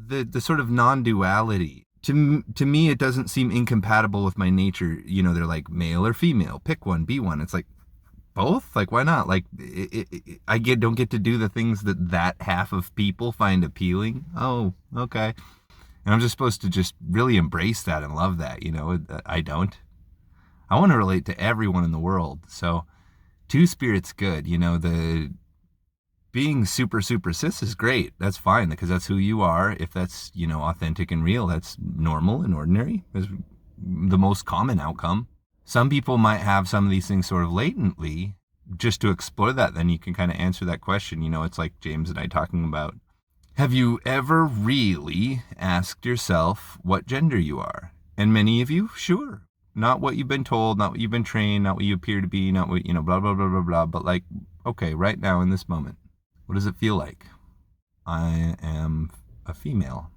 the sort of non-duality. To me, it doesn't seem incompatible with my nature. They're like male or female. Pick one, be one. It's like both. Like, why not? Like, I don't get to do the things that half of people find appealing. Oh, okay. And I'm just supposed to just really embrace that and love that. I don't. I want to relate to everyone in the world. So, two spirits good. The being super, super cis is great. That's fine because that's who you are. If that's, authentic and real, that's normal and ordinary. Is the most common outcome. Some people might have some of these things sort of latently. Just to explore that, then you can kind of answer that question. It's like James and I talking about. Have you ever really asked yourself what gender you are? And many of you, sure. Not what you've been told, not what you've been trained, not what you appear to be, not what, blah, blah, blah, blah, blah. But like, okay, right now in this moment, what does it feel like? I am a female.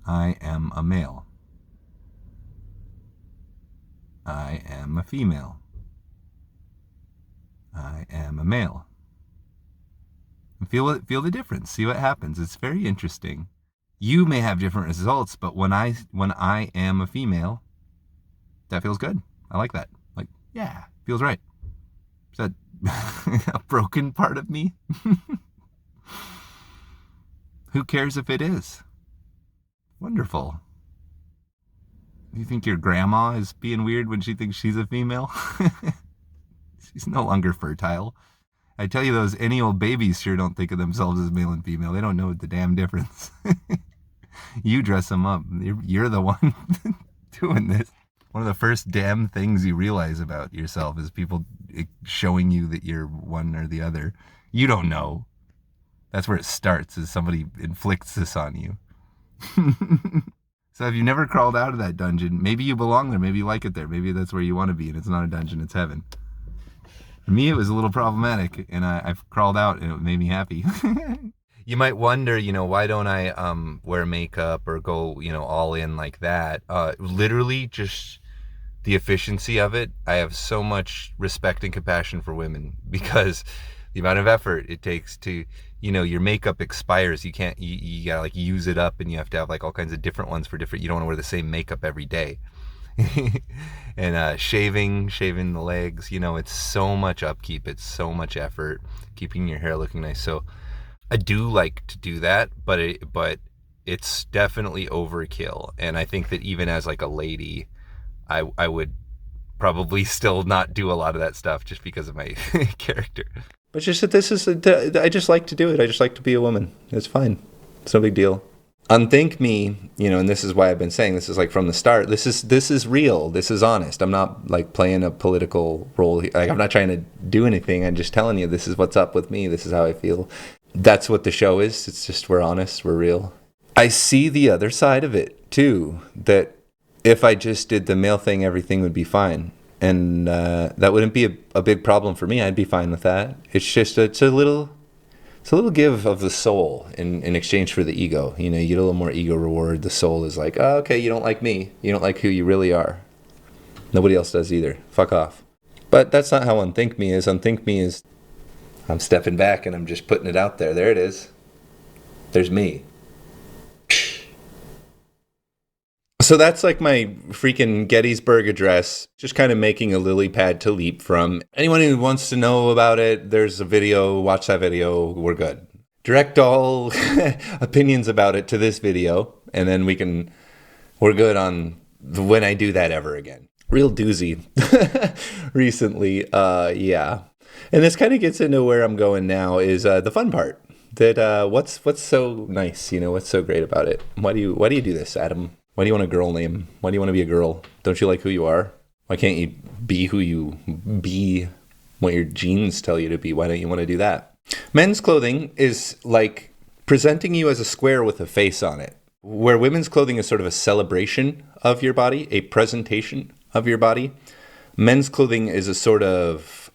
I am a male. I am a female. I am a male. Feel the difference. See what happens. It's very interesting. You may have different results, but when I am a female, that feels good. I like that. Like, yeah, feels right. Is that a broken part of me? Who cares if it is? Wonderful. You think your grandma is being weird when she thinks she's a female? She's no longer fertile. I tell you, those any old babies sure don't think of themselves as male and female. They don't know the damn difference. You dress them up. You're the one doing this. One of the first damn things you realize about yourself is people showing you that you're one or the other. You don't know. That's where it starts, is somebody inflicts this on you. So if you never crawled out of that dungeon, maybe you belong there. Maybe you like it there. Maybe that's where you want to be, and it's not a dungeon, it's heaven. For me, it was a little problematic, and I've crawled out, and it made me happy. You might wonder, why don't I wear makeup or go, all in like that? Literally, just the efficiency of it. I have so much respect and compassion for women because the amount of effort it takes to, your makeup expires. You can't, you gotta like use it up, and you have to have like all kinds of different ones for different. You don't want to wear the same makeup every day. And shaving the legs, it's so much upkeep. It's so much effort keeping your hair looking nice. So I do like to do that, but it's definitely overkill. And I think that even as like a lady, I would probably still not do a lot of that stuff just because of my character. But just that I just like to do it. I just like to be a woman. It's fine. It's no big deal. Unthink me, and this is why I've been saying this is like from the start. This is real. This is honest. I'm not like playing a political role. Like, I'm not trying to do anything. I'm just telling you this is what's up with me. This is how I feel. That's what the show is. It's just we're honest. We're real. I see the other side of it too. That if I just did the male thing, everything would be fine, and that wouldn't be a big problem for me. I'd be fine with that. It's just it's a little give of the soul in exchange for the ego. You get a little more ego reward. The soul is like, oh, okay, you don't like me. You don't like who you really are. Nobody else does either. Fuck off. But that's not how unthink me is. Unthink me is I'm stepping back and I'm just putting it out there. There it is. There's me. So that's like my freaking Gettysburg Address, just kind of making a lily pad to leap from. Anyone who wants to know about it, there's a video, watch that video, we're good. Direct all opinions about it to this video, and then we're good on when I do that ever again. Real doozy recently, yeah. And this kind of gets into where I'm going now is the fun part. That what's so nice, what's so great about it? Why do you do this, Adam? Why do you want a girl name? Why do you want to be a girl? Don't you like who you are? Why can't you be who you be, what your genes tell you to be? Why don't you want to do that? Men's clothing is like presenting you as a square with a face on it, where women's clothing is sort of a celebration of your body, a presentation of your body. Men's clothing is a sort of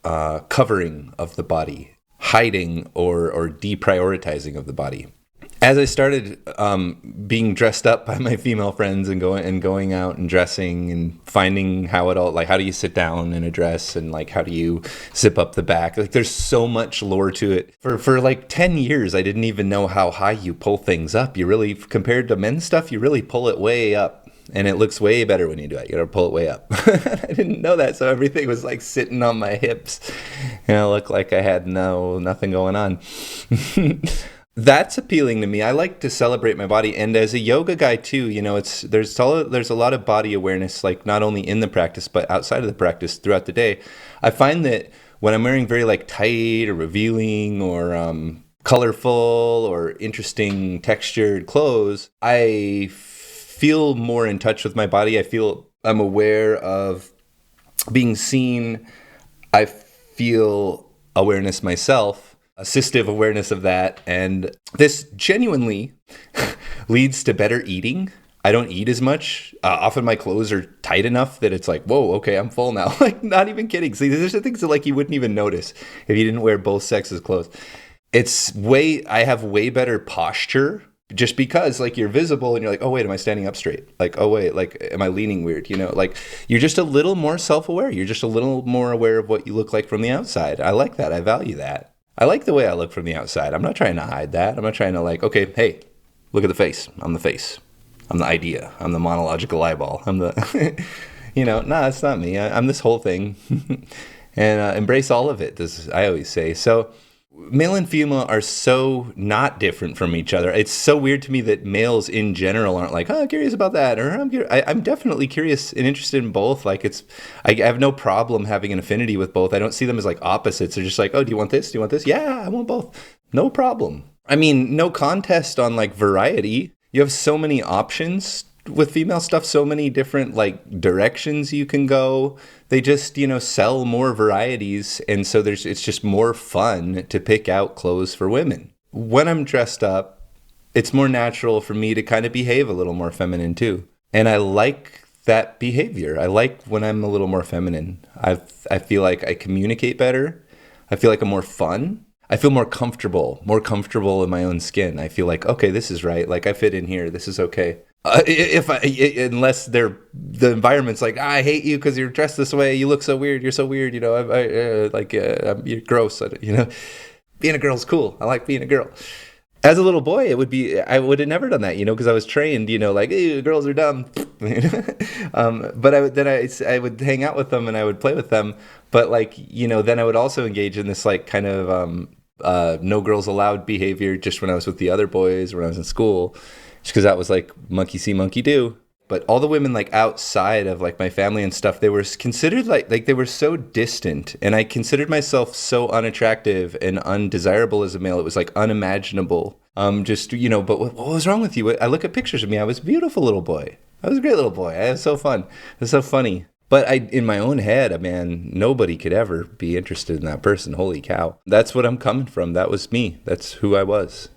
covering of the body, hiding or deprioritizing of the body. As I started being dressed up by my female friends and going out and dressing and finding how it all, like, how do you sit down in a dress, and like how do you zip up the back, like there's so much lore to it. For like 10 years I didn't even know how high you pull things up. You really, compared to men's stuff, you really pull it way up, and it looks way better when you do it. You gotta pull it way up. I didn't know that, so everything was like sitting on my hips, and I looked like I had nothing going on. That's appealing to me. I like to celebrate my body, and as a yoga guy too, you know, there's a lot of body awareness, like not only in the practice but outside of the practice throughout the day. I find that when I'm wearing very like tight or revealing or colorful or interesting textured clothes, I feel more in touch with my body. I feel I'm aware of being seen. I feel awareness myself, assistive awareness of that, and this genuinely leads to better eating. I don't eat as much. Often my clothes are tight enough that it's like, whoa, okay, I'm full now. Like, not even kidding. See, there's things that like you wouldn't even notice if you didn't wear both sexes' clothes. I have way better posture, just because like you're visible and you're like, oh wait, am I standing up straight? Like, oh wait, like am I leaning weird? You know, like you're just a little more self-aware. You're just a little more aware of what you look like from the outside. I like that. I value that. I like the way I look from the outside. I'm not trying to hide that. I'm not trying to like, okay, hey, look at the face. I'm the face. I'm the idea. I'm the monological eyeball. I'm the, no, it's not me. I'm this whole thing. And embrace all of it, as I always say. So male and female are so not different from each other. It's so weird to me that males in general aren't like, oh, curious about that, or I'm definitely curious and interested in both. Like I have no problem having an affinity with both. I don't see them as like opposites. They're just like, oh, do you want this? Do you want this? Yeah, I want both. No problem. I mean, no contest on like variety. You have so many options with female stuff, so many different like directions you can go. They just, sell more varieties, and so it's just more fun to pick out clothes for women. When I'm dressed up, it's more natural for me to kind of behave a little more feminine too. And I like that behavior. I like when I'm a little more feminine. I feel like I communicate better. I feel like I'm more fun. I feel more comfortable in my own skin. I feel like, okay, this is right. Like I fit in here. This is okay. Unless the environment's like, I hate you because you're dressed this way. You look so weird. You're so weird. You're gross. Being a girl's cool. I like being a girl. As a little boy, I would have never done that, because I was trained, like, ew, girls are dumb. But I would hang out with them and I would play with them. But like, then I would also engage in this like kind of no girls allowed behavior just when I was with the other boys, when I was in school. Just because that was like monkey see, monkey do. But all the women like outside of like my family and stuff, they were considered like they were so distant, and I considered myself so unattractive and undesirable as a male. It was like unimaginable. But what was wrong with you? I look at pictures of me. I was a beautiful little boy. I was a great little boy. I was so fun. It was so funny. But in my own head, man, nobody could ever be interested in that person. Holy cow. That's what I'm coming from. That was me. That's who I was.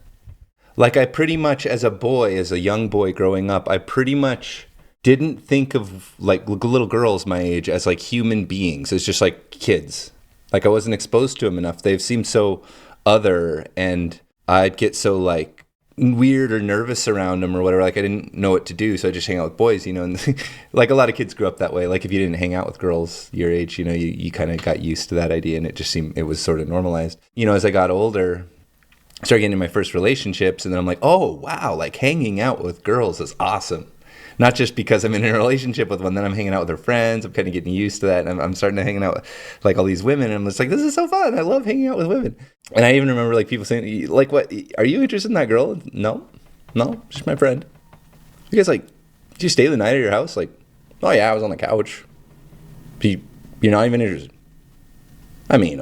Like I pretty much, as a young boy growing up, I pretty much didn't think of like little girls my age as like human beings. It's just like kids. Like I wasn't exposed to them enough. They've seemed so other, and I'd get so like weird or nervous around them or whatever. Like I didn't know what to do, so I just hang out with boys, and like a lot of kids grew up that way. Like if you didn't hang out with girls your age, you kind of got used to that idea, and it was sort of normalized. As I got older, I started getting into my first relationships, and then I'm like, oh, wow, like hanging out with girls is awesome. Not just because I'm in a relationship with one, then I'm hanging out with their friends. I'm kind of getting used to that. And I'm starting to hang out with like all these women. And I'm just like, this is so fun. I love hanging out with women. And I even remember like people saying, like, what, are you interested in that girl? No, just my friend. You guys like, did you stay the night at your house? Like, oh yeah, I was on the couch. You're not even interested. I mean,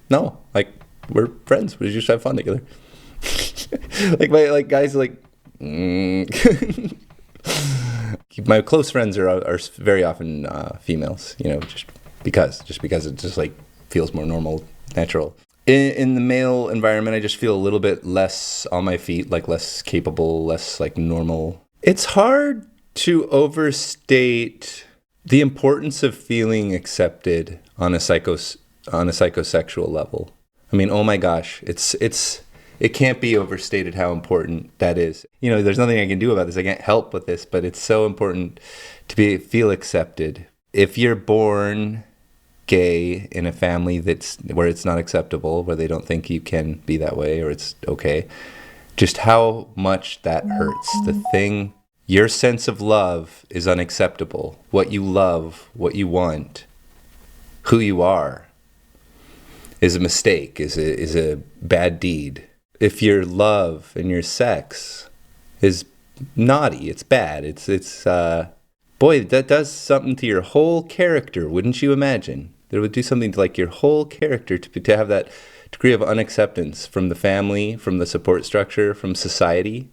no, like, we're friends. We just have fun together. like guys like my close friends are very often females, just because it just like feels more normal, natural. In the male environment, I just feel a little bit less on my feet, like less capable, less like normal. It's hard to overstate the importance of feeling accepted on a psychosexual level. I mean, oh my gosh, it's It can't be overstated how important that is. You know, there's nothing I can do about this. I can't help with this, but it's so important to feel accepted. If you're born gay in a family where it's not acceptable, where they don't think you can be that way or it's okay, just how much that hurts. Your sense of love is unacceptable. What you love, what you want, who you are is a mistake, is a bad deed. If your love and your sex is naughty, it's bad, boy, that does something to your whole character, wouldn't you imagine? That it would do something to like your whole character to have that degree of unacceptance from the family, from the support structure, from society.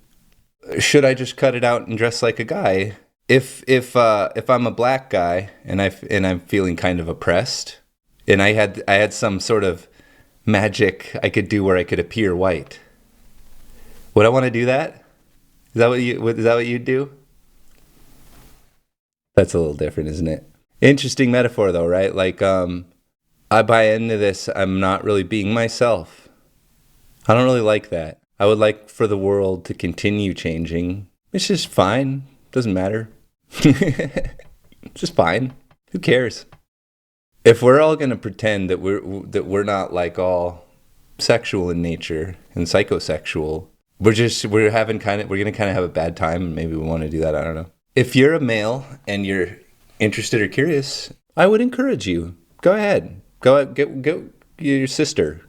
Should I just cut it out and dress like a guy? If I'm a black guy and I'm feeling kind of oppressed, and I had some sort of magic I could do where I could appear white, would I want to do that? Is that what you'd do? That's a little different, isn't it? Interesting metaphor though, right? Like I buy into this. I'm not really being myself. I don't really like that. I would like for the world to continue changing. It's just fine. Doesn't matter. It's just fine. Who cares? If we're all going to pretend that we're not like all sexual in nature and psychosexual, we're going to kind of have a bad time, and maybe we want to do that. I don't know. If you're a male and you're interested or curious, I would encourage you. Go ahead. Go out, get your sister.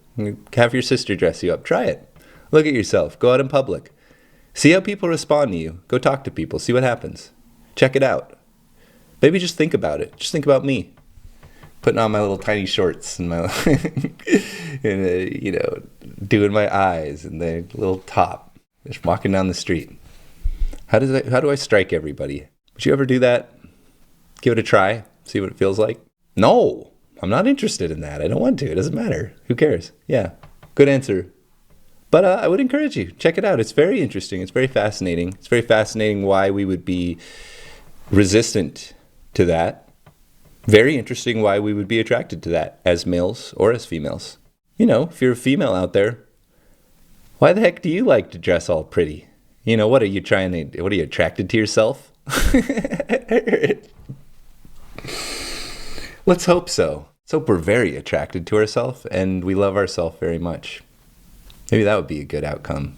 Have your sister dress you up. Try it. Look at yourself. Go out in public. See how people respond to you. Go talk to people. See what happens. Check it out. Maybe just think about it. Just think about me. Putting on my little tiny shorts and my, doing my eyes and the little top. Just walking down the street. How do I strike everybody? Would you ever do that? Give it a try. See what it feels like? No. I'm not interested in that. I don't want to. It doesn't matter. Who cares? Yeah. Good answer. But I would encourage you. Check it out. It's very interesting. It's very fascinating. It's very fascinating why we would be resistant to that. Very interesting why we would be attracted to that as males or as females. You know, if you're a female out there, why the heck do you like to dress all pretty? You know, what are you attracted to yourself? Let's hope so. Let's hope we're very attracted to ourselves and we love ourselves very much. Maybe that would be a good outcome.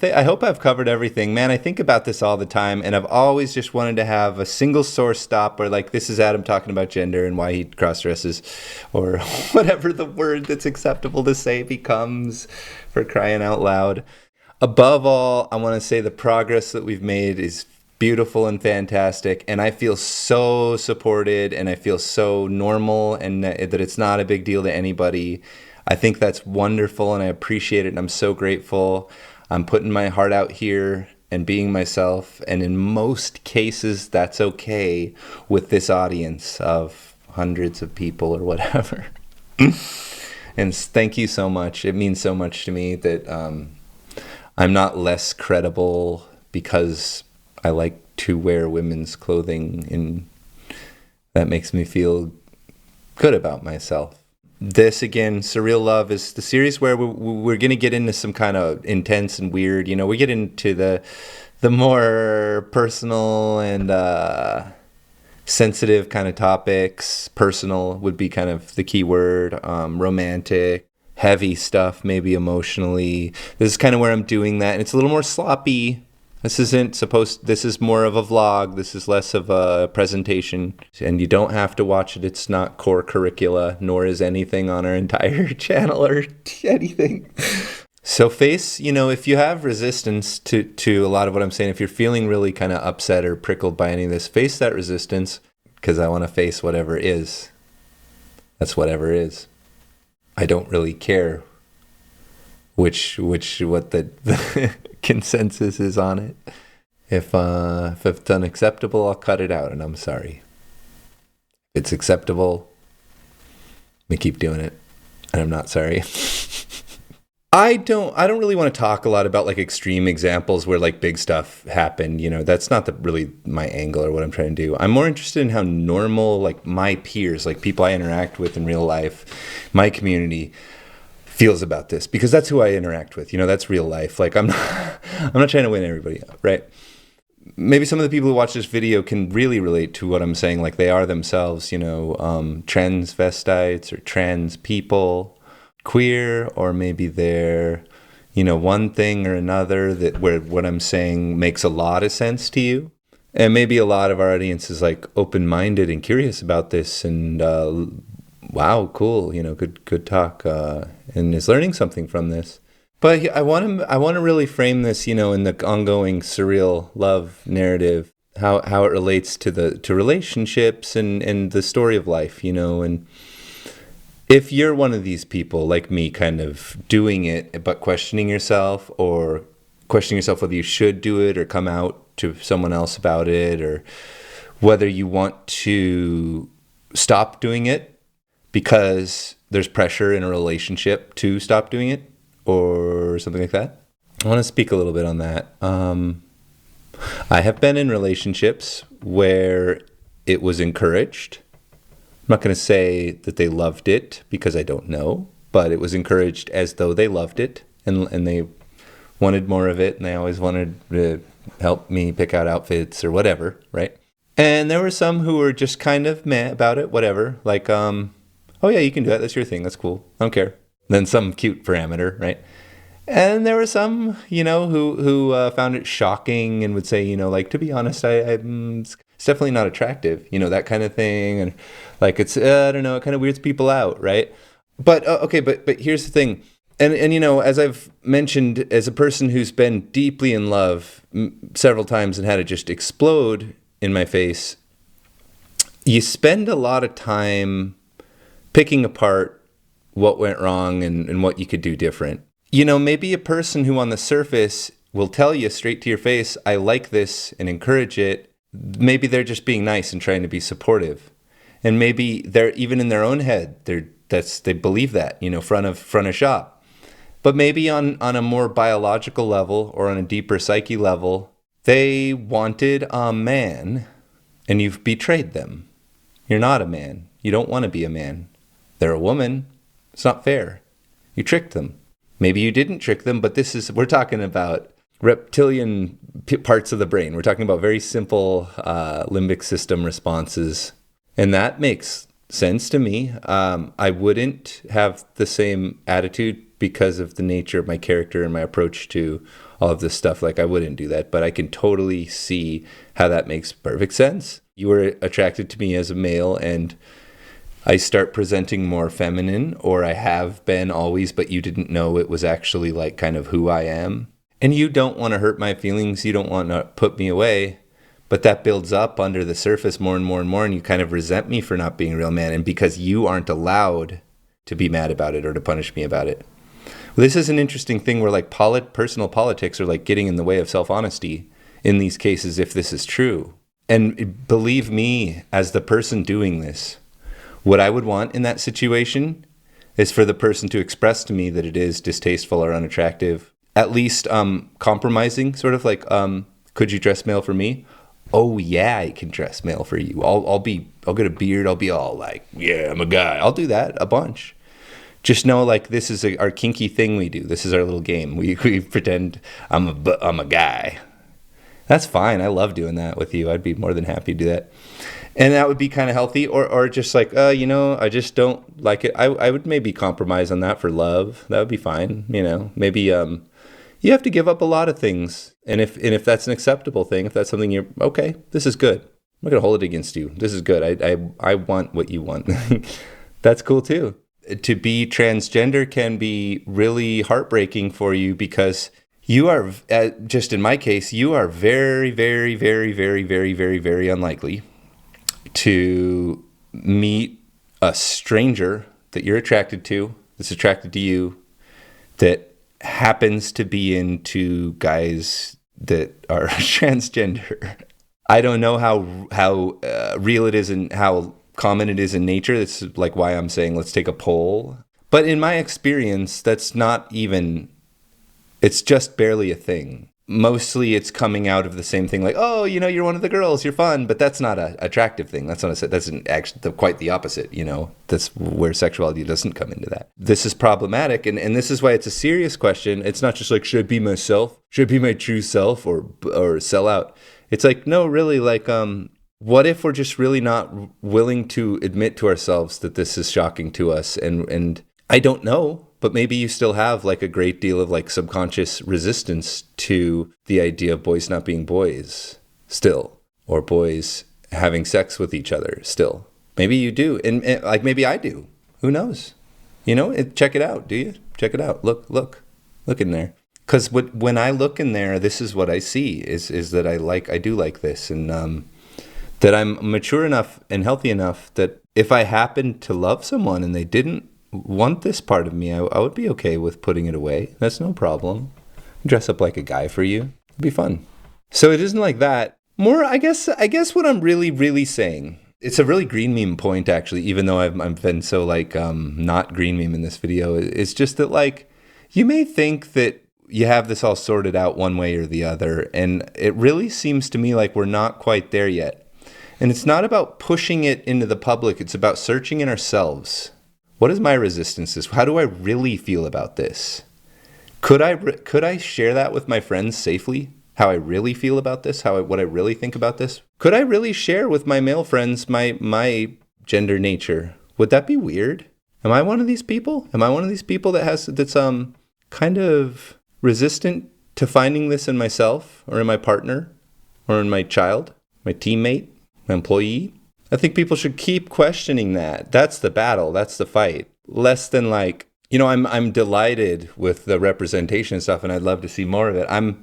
I hope I've covered everything. Man, I think about this all the time, and I've always just wanted to have a single source stop where, like, this is Adam talking about gender and why he cross-dresses, or whatever the word that's acceptable to say becomes, for crying out loud. Above all, I want to say the progress that we've made is beautiful and fantastic, and I feel so supported, and I feel so normal, and that it's not a big deal to anybody. I think that's wonderful, and I appreciate it, and I'm so grateful. I'm putting my heart out here and being myself, and in most cases, that's okay with this audience of hundreds of people or whatever. And thank you so much. It means so much to me that I'm not less credible because I like to wear women's clothing, and that makes me feel good about myself. This, again, Surreal Love, is the series where we're going to get into some kind of intense and weird, we get into the more personal and sensitive kind of topics. Personal would be kind of the key word. Romantic, heavy stuff, maybe emotionally. This is kind of where I'm doing that, and it's a little more sloppy. This is more of a vlog. This is less of a presentation. And you don't have to watch it. It's not core curricula, nor is anything on our entire channel or anything. So face, if you have resistance to a lot of what I'm saying, if you're feeling really kind of upset or prickled by any of this, face that resistance, because I want to face whatever is. That's whatever is. I don't really care what the consensus is on it. If it's unacceptable, I'll cut it out, and I'm sorry. If it's acceptable, we keep doing it, and I'm not sorry. I don't really want to talk a lot about like extreme examples where like big stuff happened. That's not really my angle or what I'm trying to do. I'm more interested in how normal, like my peers, like people I interact with in real life, my community, feels about this, because that's who I interact with. That's real life. Like I'm not, I'm not trying to win everybody up, right? Maybe some of the people who watch this video can really relate to what I'm saying. Like they are themselves, transvestites or trans people, queer, or maybe they're, one thing or another that where what I'm saying makes a lot of sense to you. And maybe a lot of our audience is like open-minded and curious about this, and wow, cool, good talk, and is learning something from this. But I want to really frame this, in the ongoing surreal love narrative, how it relates to relationships and the story of life, and if you're one of these people like me, kind of doing it but questioning yourself, or questioning yourself whether you should do it or come out to someone else about it, or whether you want to stop doing it because there's pressure in a relationship to stop doing it, or something like that. I want to speak a little bit on that. I have been in relationships where it was encouraged. I'm not going to say that they loved it, because I don't know, but it was encouraged as though they loved it, and they wanted more of it, and they always wanted to help me pick out outfits or whatever, right? And there were some who were just kind of meh about it, whatever, like, oh yeah, you can do that, that's your thing, that's cool, I don't care. Then some cute parameter, right? And there were some, who found it shocking and would say, like, to be honest, it's definitely not attractive, that kind of thing, and like it's I don't know, it kind of weirds people out, right? But okay, but here's the thing, and as I've mentioned, as a person who's been deeply in love several times and had it just explode in my face, you spend a lot of time picking apart what went wrong and what you could do different. Maybe a person who on the surface will tell you straight to your face, I like this, and encourage it. Maybe they're just being nice and trying to be supportive. And maybe they're even in their own head, they believe that, front of shop. But maybe on a more biological level, or on a deeper psyche level, they wanted a man and you've betrayed them. You're not a man. You don't want to be a man. They're a woman. It's not fair. You tricked them. Maybe you didn't trick them, but we're talking about reptilian parts of the brain. We're talking about very simple limbic system responses. And that makes sense to me. I wouldn't have the same attitude because of the nature of my character and my approach to all of this stuff. Like, I wouldn't do that, but I can totally see how that makes perfect sense. You were attracted to me as a male, and I start presenting more feminine, or I have been always, but you didn't know it was actually like kind of who I am. And you don't want to hurt my feelings. You don't want to put me away, but that builds up under the surface more and more and more. And you kind of resent me for not being a real man. And because you aren't allowed to be mad about it or to punish me about it. Well, this is an interesting thing where like personal politics are like getting in the way of self-honesty in these cases, if this is true. And believe me, as the person doing this, what I would want in that situation is for the person to express to me that it is distasteful or unattractive, at least compromising, sort of like, could you dress male for me? Oh yeah, I can dress male for you. I'll get a beard. I'll be all like, yeah, I'm a guy. I'll do that a bunch. Just know, like, this is our kinky thing we do. This is our little game. We pretend I'm a guy. That's fine. I love doing that with you. I'd be more than happy to do that. And that would be kind of healthy, or just like, I just don't like it. I would maybe compromise on that for love. That would be fine. Maybe you have to give up a lot of things. And if that's an acceptable thing, if that's something you're, okay, this is good. I'm not going to hold it against you. This is good. I want what you want. That's cool too. To be transgender can be really heartbreaking for you, because you are, just in my case, you are very, very, very, very, very, very, very unlikely to meet a stranger that you're attracted to, that's attracted to you, that happens to be into guys that are transgender. I don't know how real it is and how common it is in nature. That's like why I'm saying let's take a poll. But in my experience, that's not even, it's just barely a thing. mostly it's coming out of the same thing, like, oh, you're one of the girls, you're fun, but that's not an attractive thing. That's not that's actually quite the opposite. That's where sexuality doesn't come into that. This is problematic, and this is why it's a serious question. It's not just like, should I be myself? Should I be my true self, or sell out? It's like, no, really, like, what if we're just really not willing to admit to ourselves that this is shocking to us? And I don't know, but maybe you still have like a great deal of like subconscious resistance to the idea of boys not being boys still, or boys having sex with each other still. Maybe you do. And like, maybe I do. Who knows? Check it out. Do you? Check it out. Look in there. Because when I look in there, this is what I see is that I do like this. And, that I'm mature enough and healthy enough that if I happened to love someone and they didn't want this part of me, I would be okay with putting it away. That's no problem. Dress up like a guy for you. It'd be fun. So it isn't like that. More, I guess what I'm really, really saying, it's a really green meme point, actually, even though I've been so like not green meme in this video. It's just that, like, you may think that you have this all sorted out one way or the other, and it really seems to me like we're not quite there yet. And it's not about pushing it into the public. It's about searching in ourselves. What is my resistance? How do I really feel about this? Could I share that with my friends safely? How I really feel about this? What I really think about this? Could I really share with my male friends my gender nature? Would that be weird? Am I one of these people? Am I one of these people that's kind of resistant to finding this in myself, or in my partner, or in my child, my teammate, my employee? I think people should keep questioning that. That's the battle. That's the fight. Less than like, I'm delighted with the representation and stuff, and I'd love to see more of it.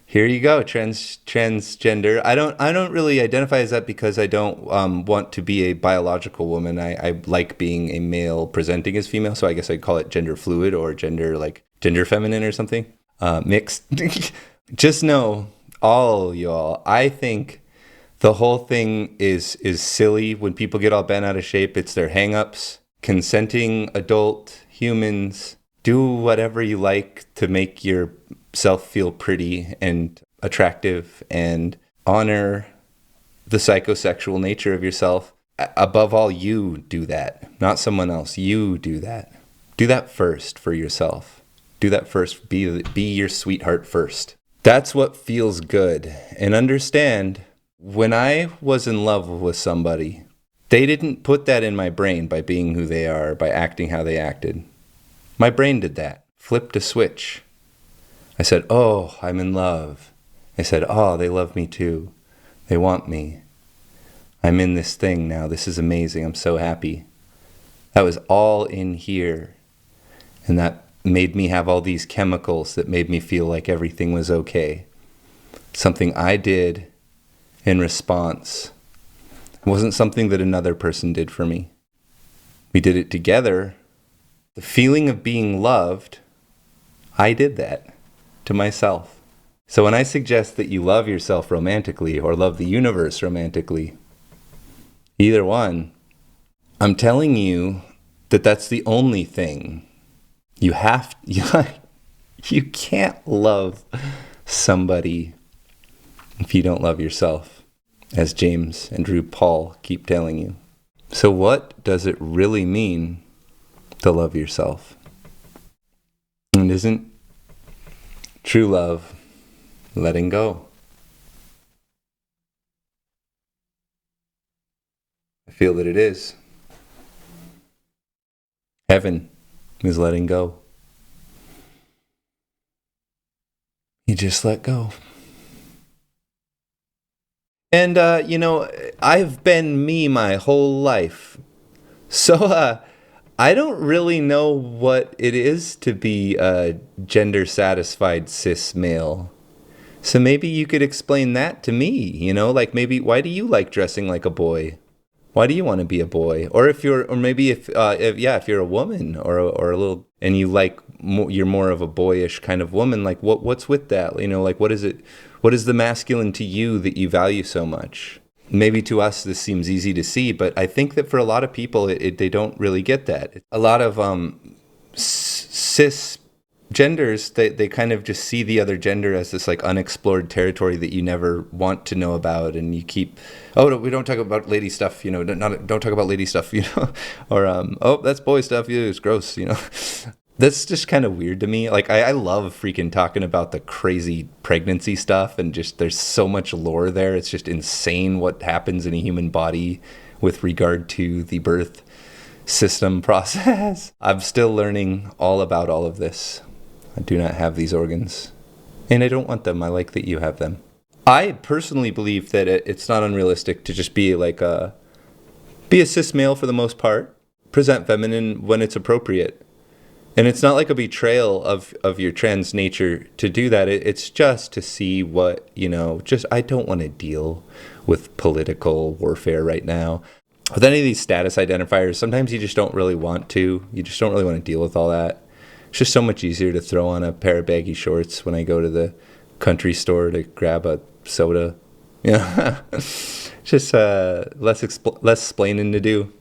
Here you go, transgender. I don't really identify as that because I don't want to be a biological woman. I like being a male presenting as female, so I guess I'd call it gender fluid, or gender feminine or something. Mixed. Just know, all y'all, I think the whole thing is silly. When people get all bent out of shape, it's their hang-ups. Consenting adult humans, do whatever you like to make yourself feel pretty and attractive, and honor the psychosexual nature of yourself. Above all, you do that, not someone else. You do that. Do that first for yourself. Do that first. Be your sweetheart first. That's what feels good. And understand, when I was in love with somebody, they didn't put that in my brain by being who they are, by acting how they acted. My brain did that, flipped a switch. I said, oh, I'm in love. I said, oh, they love me too. They want me. I'm in this thing now. This is amazing. I'm so happy. That was all in here. And that made me have all these chemicals that made me feel like everything was okay. Something I did in response. It wasn't something that another person did for me. We did it together. The feeling of being loved, I did that to myself. So when I suggest that you love yourself romantically, or love the universe romantically, either one, I'm telling you that that's the only thing. You can't love somebody if you don't love yourself, as James and Drew Paul keep telling you. So what does it really mean to love yourself? And isn't true love letting go? I feel that it is. Heaven is letting go. You just let go. And, I've been me my whole life. So, I don't really know what it is to be a gender-satisfied cis male. So maybe you could explain that to me, like maybe, why do you like dressing like a boy? Why do you want to be a boy? Or if you're a woman or a little, and you like, you're more of a boyish kind of woman, like what's with that? Like what is it? What is the masculine to you that you value so much? Maybe to us this seems easy to see, but I think that for a lot of people, they don't really get that. A lot of cis genders, they kind of just see the other gender as this like unexplored territory that you never want to know about, and you keep, oh, no, we don't talk about lady stuff, you know, don't talk about lady stuff, you know, or oh, that's boy stuff, yeah, it's gross, you know. That's just kind of weird to me. Like I love freaking talking about the crazy pregnancy stuff, and just there's so much lore there. It's just insane what happens in a human body with regard to the birth system process. I'm still learning all about all of this. I do not have these organs, and I don't want them. I like that you have them. I personally believe that it's not unrealistic to just be a cis male for the most part, present feminine when it's appropriate. And it's not like a betrayal of your trans nature to do that. It's just to see what, you know, just I don't want to deal with political warfare right now. With any of these status identifiers, sometimes you just don't really want to. You just don't really want to deal with all that. It's just so much easier to throw on a pair of baggy shorts when I go to the country store to grab a soda. Yeah, just less explaining to do.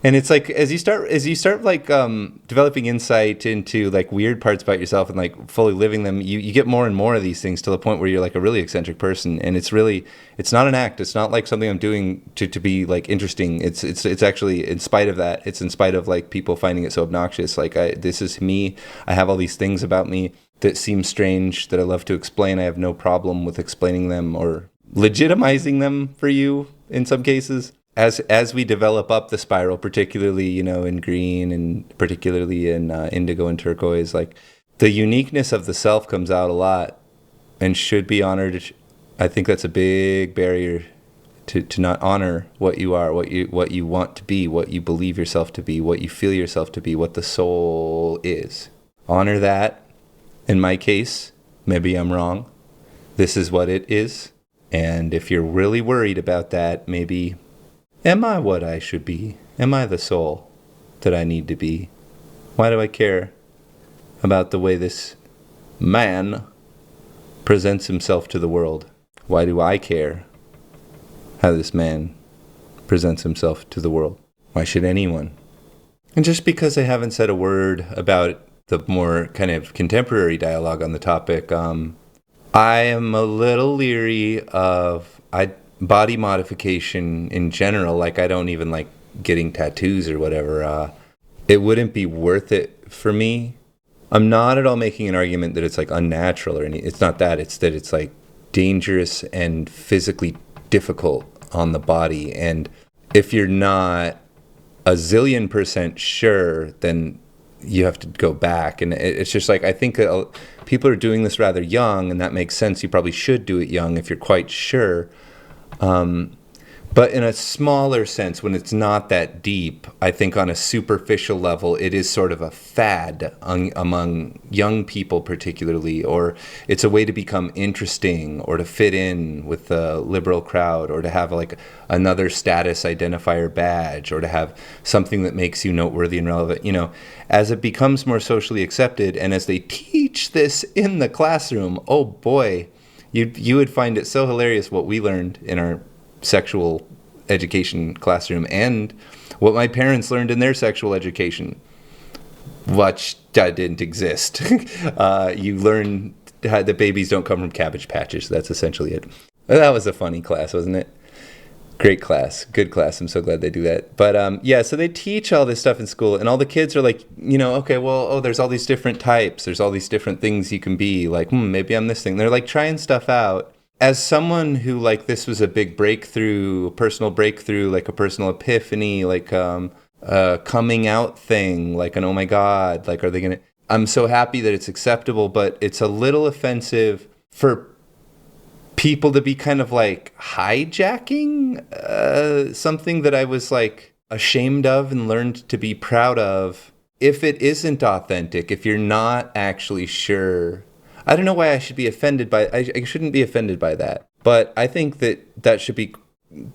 And it's like as you start like developing insight into like weird parts about yourself and like fully living them, you get more and more of these things to the point where you're like a really eccentric person. And it's not an act. It's not like something I'm doing to be like interesting. It's actually in spite of that. It's in spite of like people finding it so obnoxious. Like this is me. I have all these things about me that seem strange that I love to explain. I have no problem with explaining them or legitimizing them for you in some cases. As we develop up the spiral, particularly, you know, in green and particularly in indigo and turquoise, like the uniqueness of the self comes out a lot and should be honored. I think that's a big barrier to not honor what you are, what you want to be, what you believe yourself to be, what you feel yourself to be, what the soul is. Honor that. In my case, maybe I'm wrong. This is what it is. And if you're really worried about that, maybe, am I what I should be? Am I the soul that I need to be? Why do I care about the way this man presents himself to the world? Why do I care how this man presents himself to the world? Why should anyone? And just because I haven't said a word about the more kind of contemporary dialogue on the topic, I am a little leery of body modification in general. Like I don't even like getting tattoos or whatever. It wouldn't be worth it for me. I'm not at all making an argument that it's like unnatural or anything. It's not that. It's that it's like dangerous and physically difficult on the body. And if you're not a zillion % sure, then you have to go back. And it's just like, I think people are doing this rather young, and that makes sense. You probably should do it young if you're quite sure. But in a smaller sense, when it's not that deep, I think on a superficial level, it is sort of a fad among young people particularly, or it's a way to become interesting or to fit in with the liberal crowd, or to have like another status identifier badge, or to have something that makes you noteworthy and relevant. You know, as it becomes more socially accepted, and as they teach this in the classroom, oh boy, you would find it so hilarious what we learned in our sexual education classroom and what my parents learned in their sexual education, which didn't exist. You learn that babies don't come from Cabbage Patches. That's essentially it. That was a funny class, wasn't it? Great class. Good class. I'm so glad they do that. But yeah, so they teach all this stuff in school, and all the kids are like, you know, okay, well, oh, there's all these different types. There's all these different things you can be. Like, maybe I'm this thing. They're like trying stuff out. As someone who, like, this was a big breakthrough, a personal breakthrough, like a personal epiphany, like a coming out thing, like an, oh my God, like, are they going to... I'm so happy that it's acceptable, but it's a little offensive for people to be kind of like hijacking something that I was like ashamed of and learned to be proud of. If it isn't authentic, if you're not actually sure... I don't know why I should be offended by... I shouldn't be offended by that. But I think that should be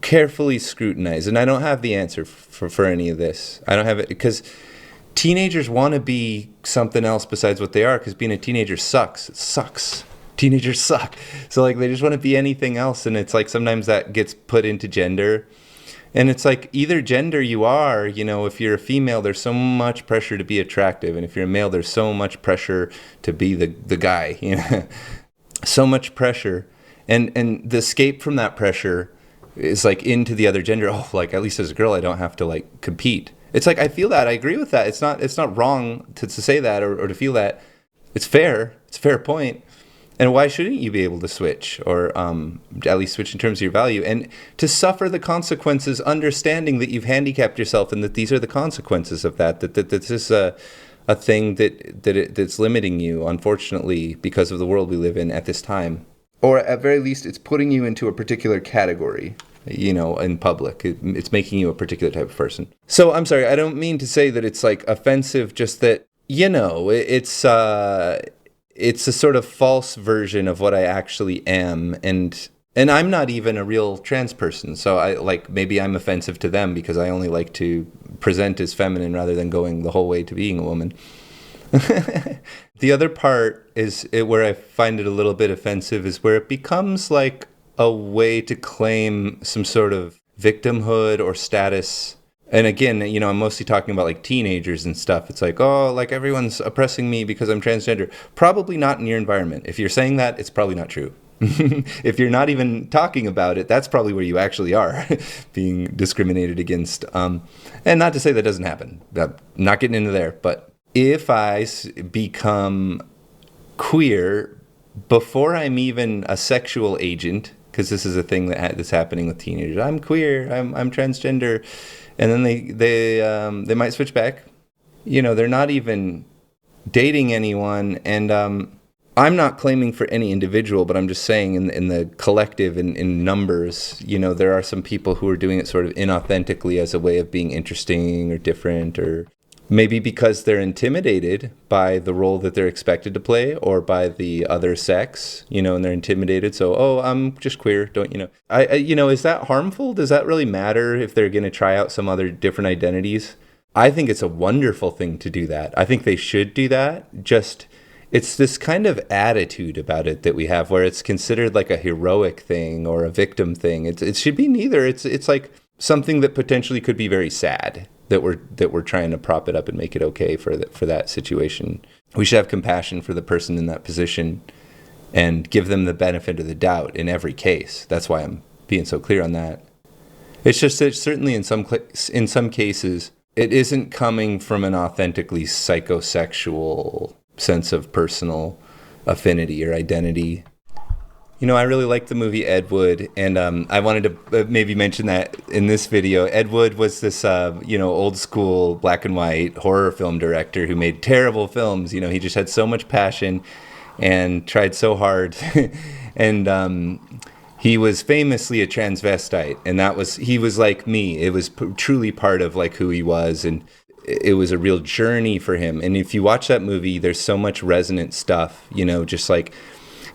carefully scrutinized. And I don't have the answer for any of this. I don't have it because teenagers want to be something else besides what they are, because being a teenager sucks. It sucks. Teenagers suck. So like they just want to be anything else. And it's like sometimes that gets put into gender. And it's like either gender you are, if you're a female, there's so much pressure to be attractive. And if you're a male, there's so much pressure to be the guy, so much pressure. And the escape from that pressure is like into the other gender. Oh, like at least as a girl, I don't have to like compete. It's like, I feel that. I agree with that. It's not wrong to say that or to feel that. It's fair. It's a fair point. And why shouldn't you be able to switch, or at least switch in terms of your value, and to suffer the consequences, understanding that you've handicapped yourself and that these are the consequences of that this is a thing that's limiting you, unfortunately, because of the world we live in at this time. Or at very least, it's putting you into a particular category, in public. It's making you a particular type of person. So I'm sorry, I don't mean to say that it's like offensive, just that, it's a sort of false version of what I actually am, and I'm not even a real trans person, so maybe I'm offensive to them because I only like to present as feminine rather than going the whole way to being a woman. The other part is where I find it a little bit offensive is where it becomes like a way to claim some sort of victimhood or status. And again, I'm mostly talking about like teenagers and stuff. It's like, oh, like everyone's oppressing me because I'm transgender. Probably not in your environment. If you're saying that, it's probably not true. If you're not even talking about it, that's probably where you actually are being discriminated against. And not to say that doesn't happen. I'm not getting into there. But if I become queer before I'm even a sexual agent, because this is a thing that's happening with teenagers. I'm queer. I'm transgender. And then they might switch back. They're not even dating anyone. And I'm not claiming for any individual, but I'm just saying in the collective, in numbers, there are some people who are doing it sort of inauthentically as a way of being interesting or different, or maybe because they're intimidated by the role that they're expected to play, or by the other sex, and they're intimidated. So, oh, I'm just queer. Don't, is that harmful? Does that really matter if they're going to try out some other different identities? I think it's a wonderful thing to do that. I think they should do that. Just, it's this kind of attitude about it that we have where it's considered like a heroic thing or a victim thing. It should be neither. It's like something that potentially could be very sad. That we're trying to prop it up and make it okay for that situation. We should have compassion for the person in that position and give them the benefit of the doubt in every case. That's why I'm being so clear on that. It's just that certainly in some cases, it isn't coming from an authentically psychosexual sense of personal affinity or identity. I really liked the movie Ed Wood, and I wanted to maybe mention that in this video. Ed Wood was this, old school black and white horror film director who made terrible films. He just had so much passion and tried so hard. And he was famously a transvestite, and he was like me. It was truly part of like who he was, and it was a real journey for him. And if you watch that movie, there's so much resonant stuff, just like,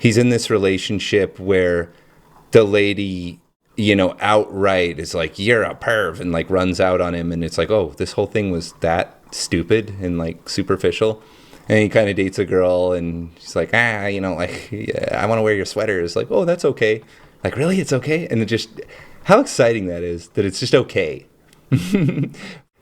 he's in this relationship where the lady, outright is like, you're a perv, and like runs out on him. And it's like, oh, this whole thing was that stupid and like superficial. And he kind of dates a girl and she's like, yeah, I want to wear your sweater. It's like, oh, that's okay. Like, really? It's okay? And it just, how exciting that is, that it's just okay.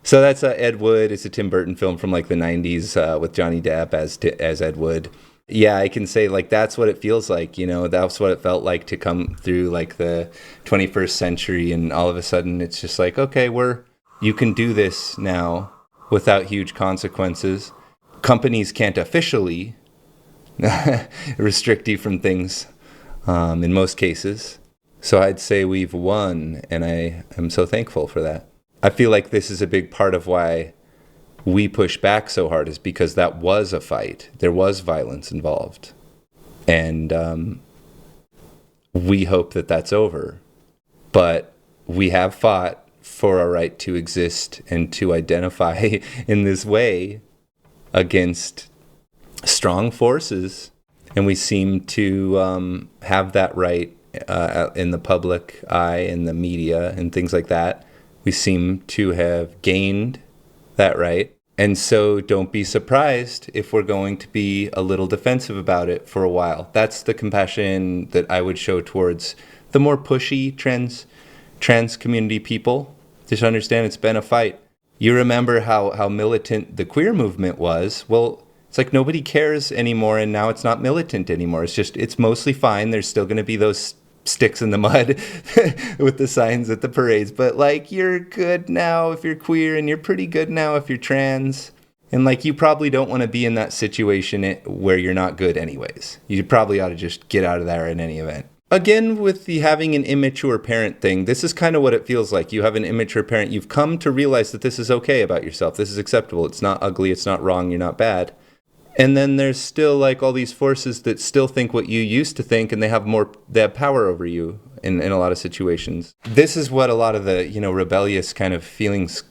So that's Ed Wood. It's a Tim Burton film from like the 90s with Johnny Depp as Ed Wood. Yeah, I can say like that's what it feels like, that's what it felt like to come through like the 21st century, and all of a sudden it's just like, okay, you can do this now without huge consequences. Companies can't officially restrict you from things in most cases. So I'd say we've won, and I am so thankful for that. I feel like this is a big part of why we push back so hard, is because that was a fight. There was violence involved. And we hope that that's over. But we have fought for our right to exist and to identify in this way against strong forces. And we seem to have that right in the public eye, in the media, and things like that. We seem to have gained that right. And so don't be surprised if we're going to be a little defensive about it for a while. That's the compassion that I would show towards the more pushy trans community people. Just understand it's been a fight. You remember how militant the queer movement was. Well, it's like nobody cares anymore, and now it's not militant anymore. It's mostly fine. There's still going to be those sticks in the mud with the signs at the parades, but like, you're good now if you're queer, and you're pretty good now if you're trans. And like, you probably don't want to be in that situation where you're not good anyways. You probably ought to just get out of there in any event. Again, with the having an immature parent thing, this is kind of what it feels like. You have an immature parent. You've come to realize that this is okay about yourself. This is acceptable. It's not ugly. It's not wrong. You're not bad. And then there's still like all these forces that still think what you used to think, and they have power over you in a lot of situations. This is what a lot of the, rebellious kind of feelings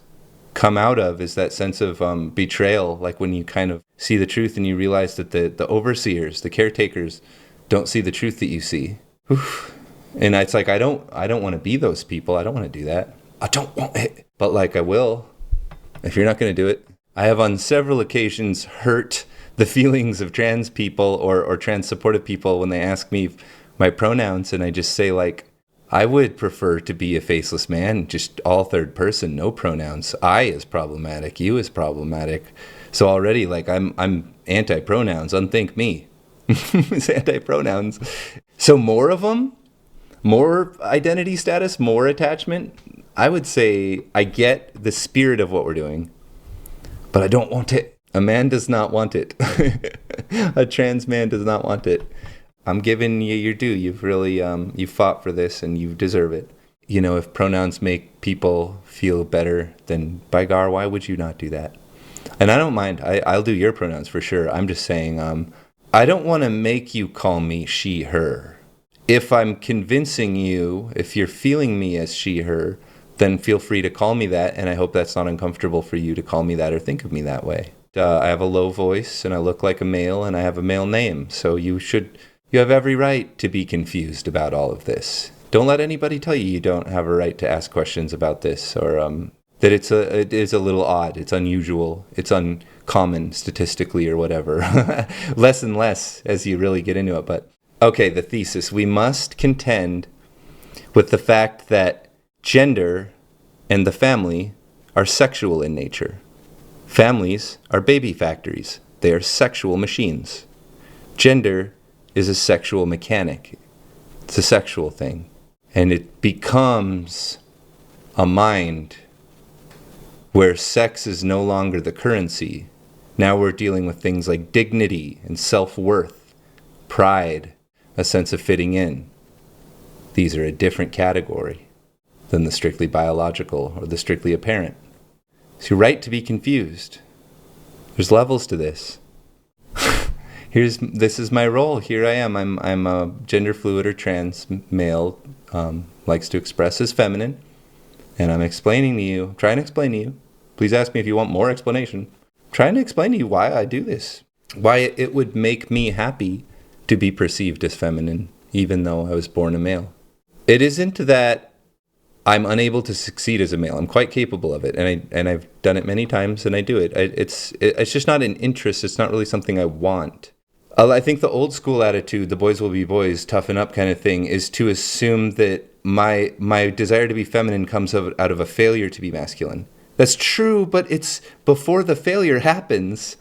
come out of, is that sense of betrayal. Like when you kind of see the truth and you realize that the overseers, the caretakers, don't see the truth that you see. Oof. And it's like, I don't want to be those people. I don't want to do that. I don't want it. But like, I will, if you're not going to do it. I have on several occasions hurt the feelings of trans people or trans supportive people when they ask me my pronouns, and I just say like, I would prefer to be a faceless man, just all third person, no pronouns. I is problematic, you is problematic. So already like I'm anti-pronouns, unthink me. It's anti-pronouns. So more of them, more identity status, more attachment. I would say I get the spirit of what we're doing, but I don't want it. A man does not want it. A trans man does not want it. I'm giving you your due. You've really, you fought for this and you deserve it. If pronouns make people feel better, then by gar, why would you not do that? And I don't mind. I'll do your pronouns for sure. I'm just saying, I don't want to make you call me she, her. If I'm convincing you, if you're feeling me as she, her, then feel free to call me that. And I hope that's not uncomfortable for you to call me that or think of me that way. I have a low voice and I look like a male and I have a male name. So you have every right to be confused about all of this. Don't let anybody tell you don't have a right to ask questions about this, or that it is a little odd, it's unusual, it's uncommon statistically or whatever. Less and less as you really get into it. But okay, the thesis. We must contend with the fact that gender and the family are sexual in nature. Families are baby factories. They are sexual machines. Gender is a sexual mechanic. It's a sexual thing. And it becomes a mind where sex is no longer the currency. Now we're dealing with things like dignity and self-worth, pride, a sense of fitting in. These are a different category than the strictly biological or the strictly apparent. So you're right to be confused. There's levels to this. This is my role. Here I am. I'm a gender fluid or trans male, likes to express as feminine, and I'm explaining to you, trying to explain to you. Please ask me if you want more explanation. I'm trying to explain to you why I do this, why it would make me happy to be perceived as feminine, even though I was born a male. It isn't that I'm unable to succeed as a male. I'm quite capable of it, and I've done it many times, and I do it. It's just not an interest. It's not really something I want. I think the old school attitude, the boys will be boys, toughen up kind of thing, is to assume that my desire to be feminine comes out of a failure to be masculine. That's true, but it's before the failure happens.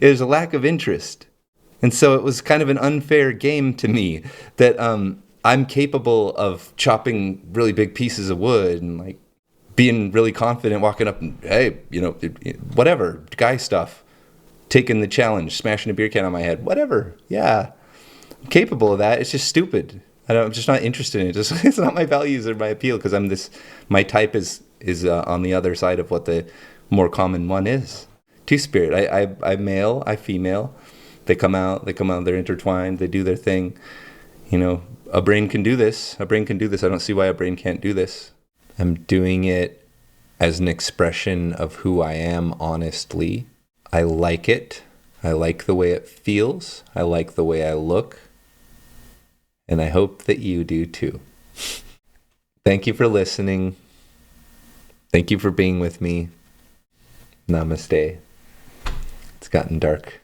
There's a lack of interest. And so it was kind of an unfair game to me that I'm capable of chopping really big pieces of wood and like being really confident, walking up and, hey, whatever, guy stuff. Taking the challenge, smashing a beer can on my head, whatever. Yeah, I'm capable of that. It's just stupid. I'm just not interested in it. It's not my values or my appeal, because my type is on the other side of what the more common one is. Two-spirit. I'm male, I female. They come out, they're intertwined, they do their thing. A brain can do this. I don't see why a brain can't do this. I'm doing it as an expression of who I am honestly. I like it. I like the way it feels. I like the way I look. And I hope that you do too. Thank you for listening. Thank you for being with me. Namaste. It's gotten dark.